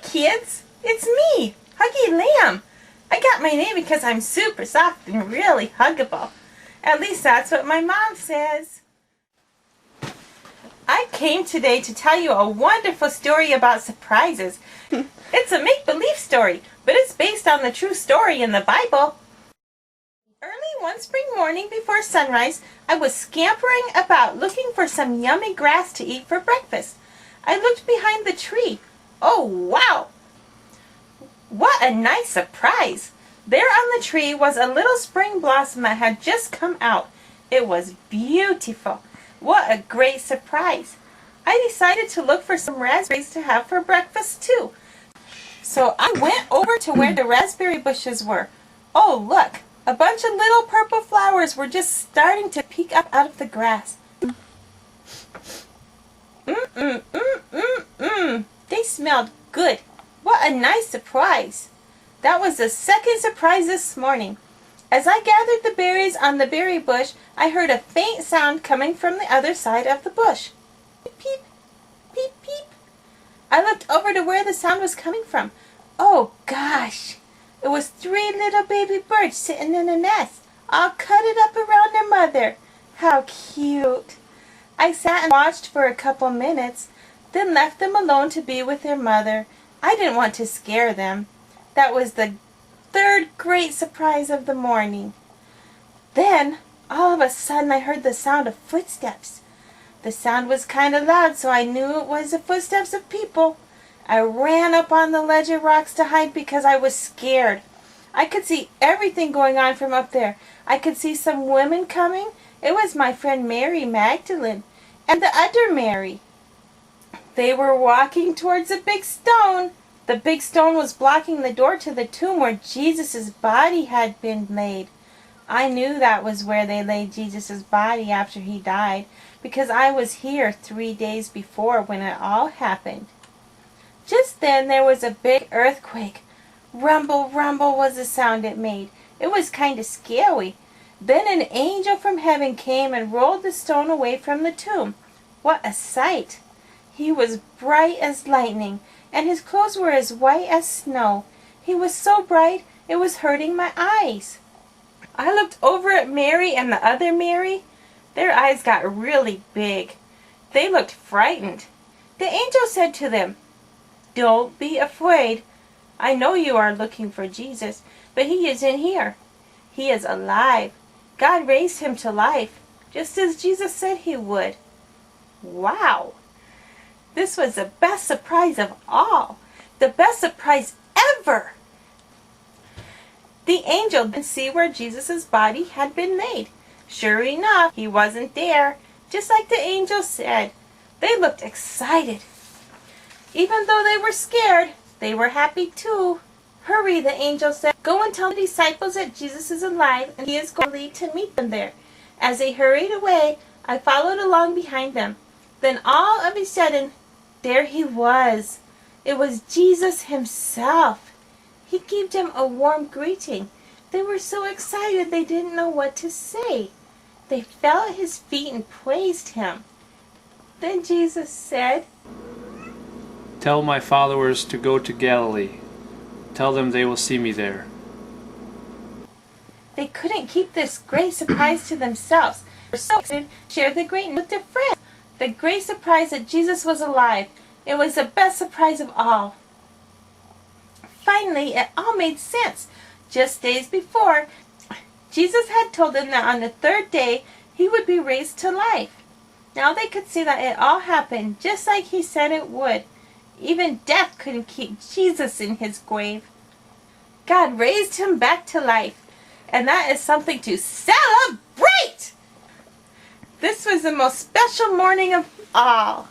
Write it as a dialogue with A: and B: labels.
A: kids, it's me, Huggy Lamb. I got my name because I'm super soft and really huggable. At least that's what my mom says. I came today to tell you a wonderful story about surprises. It's a make-believe story, but it's based on the true story in the Bible. Early one spring morning before sunrise, I was scampering about looking for some yummy grass to eat for breakfast. I looked behind the tree. Oh, wow! What a nice surprise! There on the tree was a little spring blossom that had just come out. It was beautiful. What a great surprise! I decided to look for some raspberries to have for breakfast too. So I went over to where the raspberry bushes were. Oh, look! A bunch of little purple flowers were just starting to peek up out of the grass. They smelled good. What a nice surprise. That was the second surprise this morning. As I gathered the berries on the berry bush, I heard a faint sound coming from the other side of the bush. Peep, peep, peep, peep. I looked over to where the sound was coming from. Oh, gosh. It was 3 little baby birds sitting in a nest, all cuddled up around their mother. How cute. I sat and watched for a couple minutes, then left them alone to be with their mother. I didn't want to scare them. That was the third great surprise of the morning. Then, all of a sudden, I heard the sound of footsteps. The sound was kind of loud, so I knew it was the footsteps of people. I ran up on the ledge of rocks to hide because I was scared. I could see everything going on from up there. I could see some women coming. It was my friend Mary Magdalene and the other Mary. They were walking towards a big stone. The big stone was blocking the door to the tomb where Jesus' body had been laid. I knew that was where they laid Jesus' body after he died, because I was here 3 days before when it all happened. Just then there was a big earthquake. Rumble, rumble was the sound it made. It was kind of scary. Then an angel from heaven came and rolled the stone away from the tomb. What a sight! He was bright as lightning, and his clothes were as white as snow. He was so bright it was hurting my eyes. I looked over at Mary and the other Mary. Their eyes got really big. They looked frightened. The angel said to them, "Don't be afraid. I know you are looking for Jesus, but he isn't here. He is alive. God raised him to life, just as Jesus said he would." Wow! This was the best surprise of all. The best surprise ever! The angel didn't see where Jesus' body had been laid. Sure enough, he wasn't there, just like the angel said. They looked excited. Even though they were scared, they were happy too. "Hurry," the angel said. "Go and tell the disciples that Jesus is alive and he is going to meet them there." As they hurried away, I followed along behind them. Then all of a sudden, there he was. It was Jesus himself. He gave them a warm greeting. They were so excited they didn't know what to say. They fell at his feet and praised him. Then Jesus said,
B: "Tell my followers to go to Galilee. Tell them they will see me there."
A: They couldn't keep this great surprise to themselves. They were so excited to share the great news with their friends. The great surprise that Jesus was alive. It was the best surprise of all. Finally, it all made sense. Just days before, Jesus had told them that on the third day, he would be raised to life. Now they could see that it all happened just like he said it would. Even death couldn't keep Jesus in his grave. God raised him back to life, and that is something to celebrate! This was the most special morning of all.